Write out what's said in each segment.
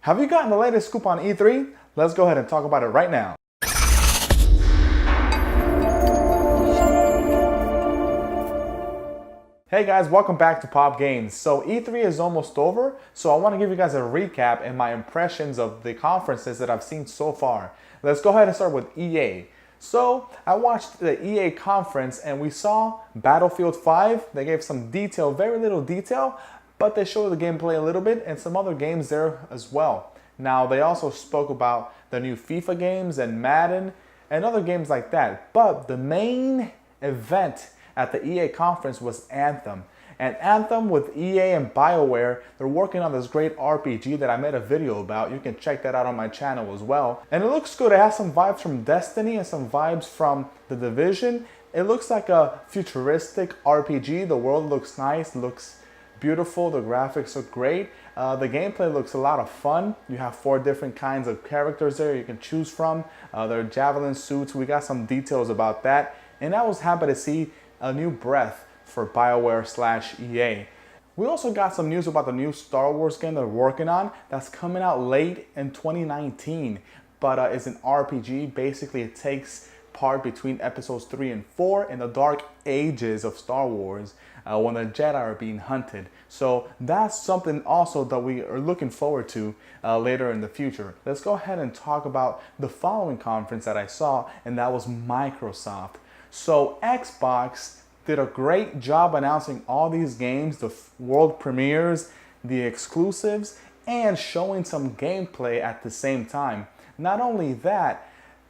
Have you gotten the latest scoop on E3? Let's go ahead and talk about it right now. Hey guys, welcome back to Pop Games. So E3 is almost over, so I want to give you guys a recap and my impressions of the conferences that I've seen so far. Let's go ahead and start with EA. So I watched the EA conference and we saw Battlefield 5. They gave some detail, very little detail, but they showed the gameplay a little bit and some other games there as well. Now they also spoke about the new FIFA games and Madden and other games like that. But the main event at the EA conference was Anthem. And Anthem with EA and BioWare, they're working on this great RPG that I made a video about. You can check that out on my channel as well. And it looks good. It has some vibes from Destiny and some vibes from The Division. It looks like a futuristic RPG. The world looks nice, looks beautiful, the graphics look great. The gameplay looks a lot of fun. You have 4 different kinds of characters there you can choose from. There are javelin suits. We got some details about that. And I was happy to see a new breath for BioWare/EA. We also got some news about the new Star Wars game they're working on that's coming out late in 2019. But it's an RPG. Basically, it takes part between episodes 3 and 4 in the dark ages of Star Wars when the Jedi are being hunted. So that's something also that we are looking forward to later in the future. Let's go ahead and talk about the following conference that I saw, and that was Microsoft. So Xbox did a great job announcing all these games, the world premieres, the exclusives, and showing some gameplay at the same time. Not only that,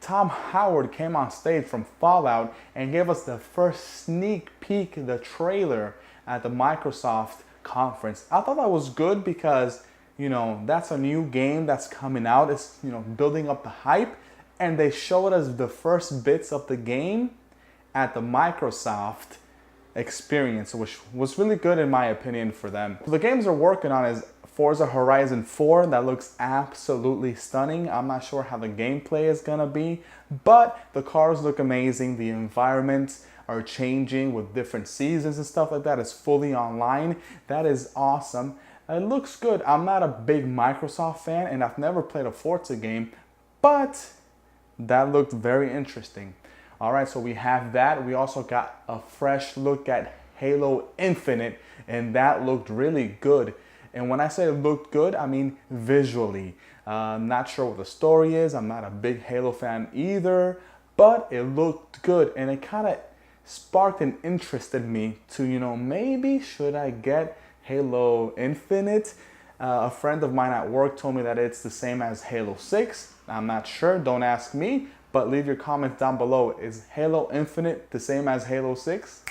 Tom Howard came on stage from Fallout and gave us the first sneak peek, the trailer at the Microsoft conference. I thought that was good because, you know, that's a new game that's coming out. It's, you know, building up the hype, and they showed us the first bits of the game at the Microsoft experience, which was really good in my opinion for them. The games they're working on is Forza Horizon 4, that looks absolutely stunning. I'm not sure how the gameplay is gonna be, but the cars look amazing. The environments are changing with different seasons and stuff like that. It's fully online. That is awesome. It looks good. I'm not a big Microsoft fan and I've never played a Forza game, but that looked very interesting. All right, so we have that. We also got a fresh look at Halo Infinite, and that looked really good. And when I say it looked good, I mean visually. I'm not sure what the story is. I'm not a big Halo fan either, but it looked good. And it kind of sparked an interest in me to, you know, maybe should I get Halo Infinite? A friend of mine at work told me that it's the same as Halo 6. I'm not sure, don't ask me, but leave your comments down below. Is Halo Infinite the same as Halo 6?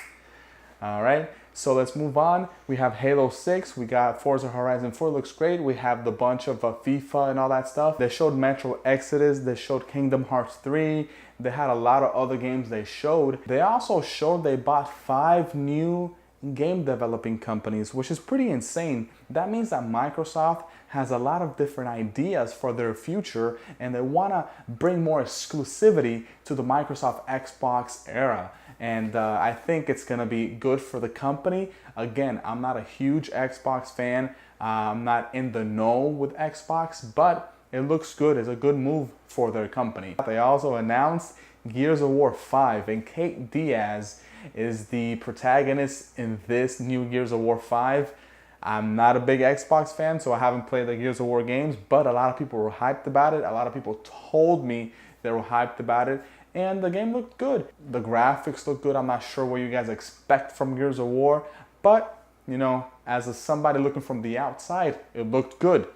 All right. So let's move on. We have Halo 6. We got Forza Horizon 4. Looks great. We have the bunch of FIFA and all that stuff. They showed Metro Exodus. They showed Kingdom Hearts 3. They had a lot of other games they showed. They also showed they bought 5 new game developing companies, which is pretty insane. That means that Microsoft has a lot of different ideas for their future and they want to bring more exclusivity to the Microsoft Xbox era. And I think it's going to be good for the company. Again, I'm not a huge Xbox fan. I'm not in the know with Xbox, but it looks good. It's a good move for their company. They also announced Gears of War 5, and Kate Diaz is the protagonist in this new Gears of War 5. I'm not a big Xbox fan, so I haven't played the Gears of War games, but a lot of people were hyped about it. A lot of people told me they were hyped about it, and the game looked good. The graphics look good. I'm not sure what you guys expect from Gears of War, but, you know, as somebody looking from the outside, it looked good.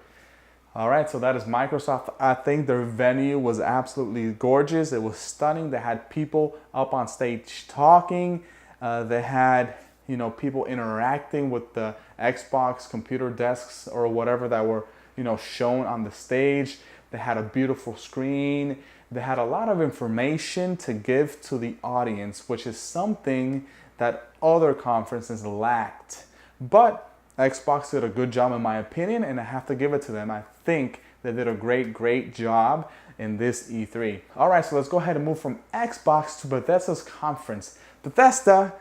All right, so that is Microsoft. I think their venue was absolutely gorgeous. It was stunning. They had people up on stage talking. They had, you know, people interacting with the Xbox computer desks or whatever that were, you know, shown on the stage. They had a beautiful screen. They had a lot of information to give to the audience, which is something that other conferences lacked. But Xbox did a good job in my opinion, and I have to give it to them. I think they did a great job in this E3. All right, so let's go ahead and move from Xbox to Bethesda's conference. Bethesda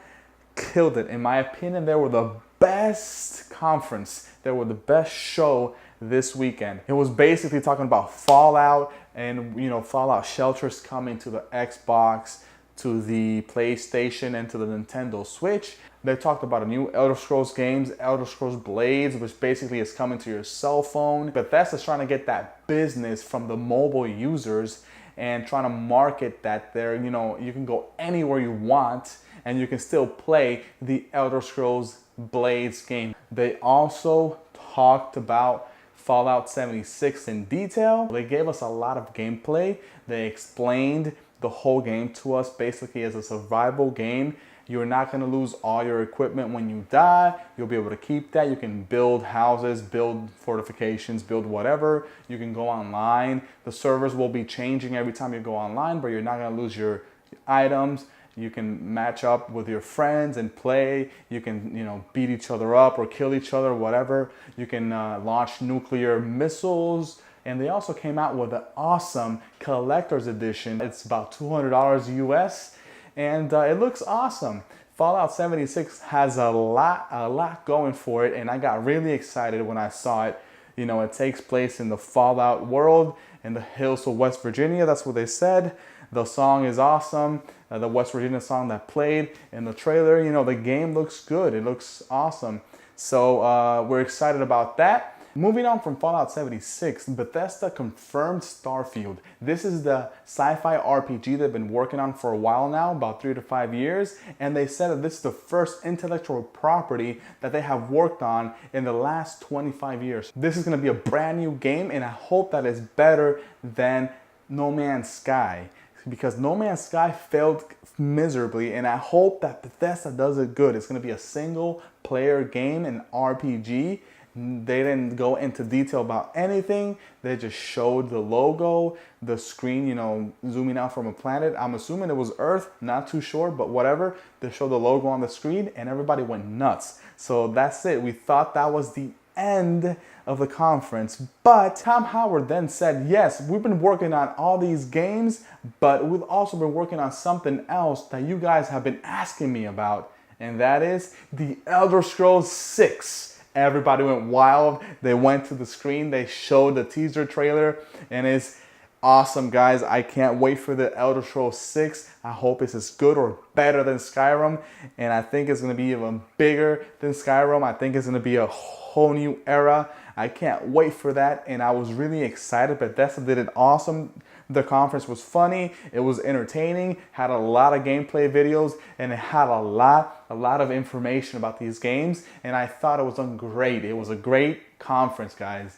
killed it. In my opinion, they were the best conference. They were the best show this weekend. It was basically talking about Fallout and, you know, Fallout Shelter's coming to the Xbox, to the PlayStation, and to the Nintendo Switch. They talked about a new Elder Scrolls games, Elder Scrolls Blades, which basically is coming to your cell phone. Bethesda's trying to get that business from the mobile users and trying to market that there, you know, you can go anywhere you want and you can still play the Elder Scrolls Blades game. They also talked about Fallout 76 in detail. They gave us a lot of gameplay. They explained the whole game to us basically as a survival game. You're not going to lose all your equipment when you die. You'll be able to keep that. You can build houses, build fortifications, build whatever. You can go online. The servers will be changing every time you go online, but you're not going to lose your items. You can match up with your friends and play. You can, you know, beat each other up or kill each other, whatever. You can launch nuclear missiles. And they also came out with an awesome collector's edition. It's about $200 US. And it looks awesome. Fallout 76 has a lot going for it, and I got really excited when I saw it. You know, it takes place in the Fallout world in the hills of West Virginia. That's what they said. The song is awesome. The West Virginia song that played in the trailer. You know, the game looks good. It looks awesome. So we're excited about that. Moving on from Fallout 76, Bethesda confirmed Starfield. This is the sci-fi RPG they've been working on for a while now, about 3 to 5 years, and they said that this is the first intellectual property that they have worked on in the last 25 years. This is going to be a brand new game, and I hope that it's better than No Man's Sky, because No Man's Sky failed miserably, and I hope that Bethesda does it good. It's going to be a single player game, an RPG. They didn't go into detail about anything. They just showed the logo, the screen, you know, zooming out from a planet. I'm assuming it was Earth, not too sure, but whatever. They showed the logo on the screen and everybody went nuts. So that's it. We thought that was the end of the conference. But Tom Howard then said, yes, we've been working on all these games, but we've also been working on something else that you guys have been asking me about. And that is the Elder Scrolls 6. Everybody went wild. They went to the screen. They showed the teaser trailer, and it's awesome, guys. I can't wait for the Elder Scrolls 6. I hope it's as good or better than Skyrim, and I think it's going to be even bigger than Skyrim. I think it's going to be a whole new era. I can't wait for that, and I was really excited. Bethesda did it awesome. The conference was funny, it was entertaining, had a lot of gameplay videos, and it had a lot of information about these games, and I thought it was great. It was a great conference, guys.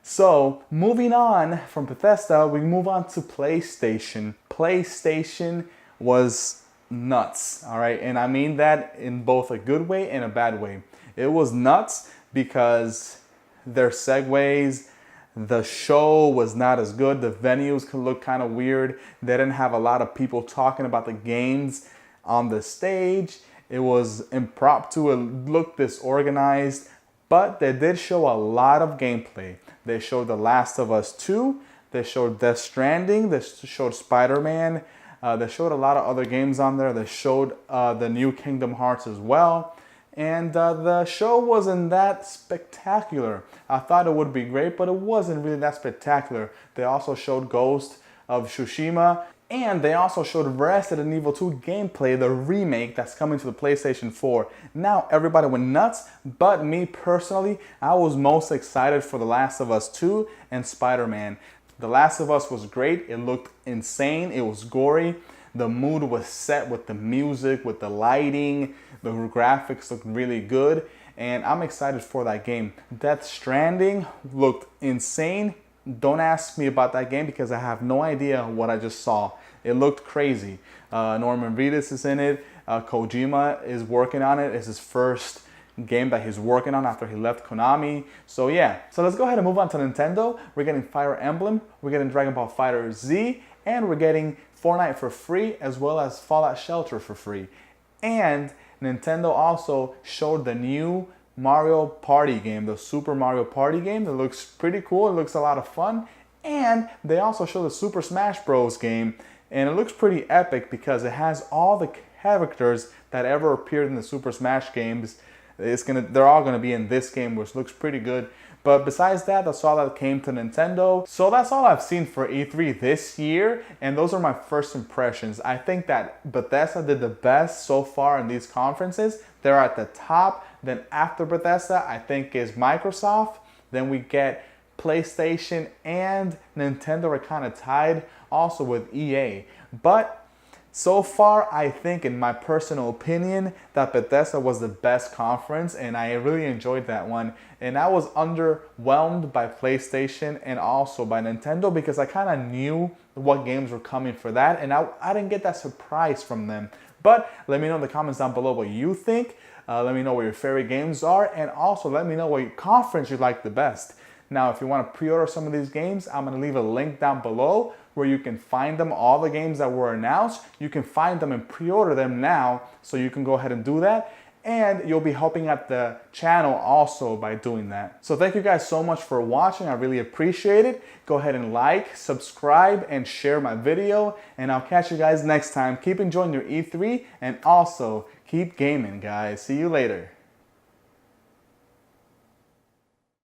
So, moving on from Bethesda, we move on to PlayStation. PlayStation was nuts, all right? And I mean that in both a good way and a bad way. It was nuts because their segues, the show was not as good. The venues could look kind of weird. They didn't have a lot of people talking about the games on the stage. It was impromptu. It looked disorganized, but they did show a lot of gameplay. They showed The Last of Us 2. They showed Death Stranding. They showed Spider-Man. They showed a lot of other games on there. They showed the new Kingdom Hearts as well. And the show wasn't that spectacular. I thought it would be great, but it wasn't really that spectacular. They also showed Ghost of Tsushima, and they also showed Resident Evil 2 gameplay, the remake that's coming to the PlayStation 4. Now, everybody went nuts, but me personally, I was most excited for The Last of Us 2 and Spider-Man. The Last of Us was great. It looked insane. It was gory. The mood was set with the music, with the lighting. The graphics looked really good, and I'm excited for that game. Death Stranding looked insane. Don't ask me about that game because I have no idea what I just saw. It looked crazy. Norman Reedus is in it. Kojima is working on it. It's his first game that he's working on after he left Konami. So yeah, so let's go ahead and move on to Nintendo. We're getting Fire Emblem, we're getting Dragon Ball Fighter Z, and we're getting Fortnite for free, as well as Fallout Shelter for free. And Nintendo also showed the new Mario Party game, the Super Mario Party game. That looks pretty cool. It looks a lot of fun. And they also showed the Super Smash Bros. Game, and it looks pretty epic because it has all the characters that ever appeared in the Super Smash games. They're all gonna be in this game, which looks pretty good. But besides that, that's all that came to Nintendo. So that's all I've seen for E3 this year, and those are my first impressions. I think that Bethesda did the best so far in these conferences. They're at the top. Then after Bethesda, I think is Microsoft. Then we get PlayStation and Nintendo are kind of tied also with EA. But so far, I think, in my personal opinion, that Bethesda was the best conference, and I really enjoyed that one. And I was underwhelmed by PlayStation and also by Nintendo because I kind of knew what games were coming for that, and I didn't get that surprise from them. But let me know in the comments down below what you think. Let me know what your favorite games are, and also let me know what conference you like the best. Now, if you want to pre-order some of these games, I'm going to leave a link down below where you can find them, all the games that were announced. You can find them and pre-order them now, so you can go ahead and do that. And you'll be helping out the channel also by doing that. So thank you guys so much for watching. I really appreciate it. Go ahead and like, subscribe, and share my video. And I'll catch you guys next time. Keep enjoying your E3 and also keep gaming, guys. See you later.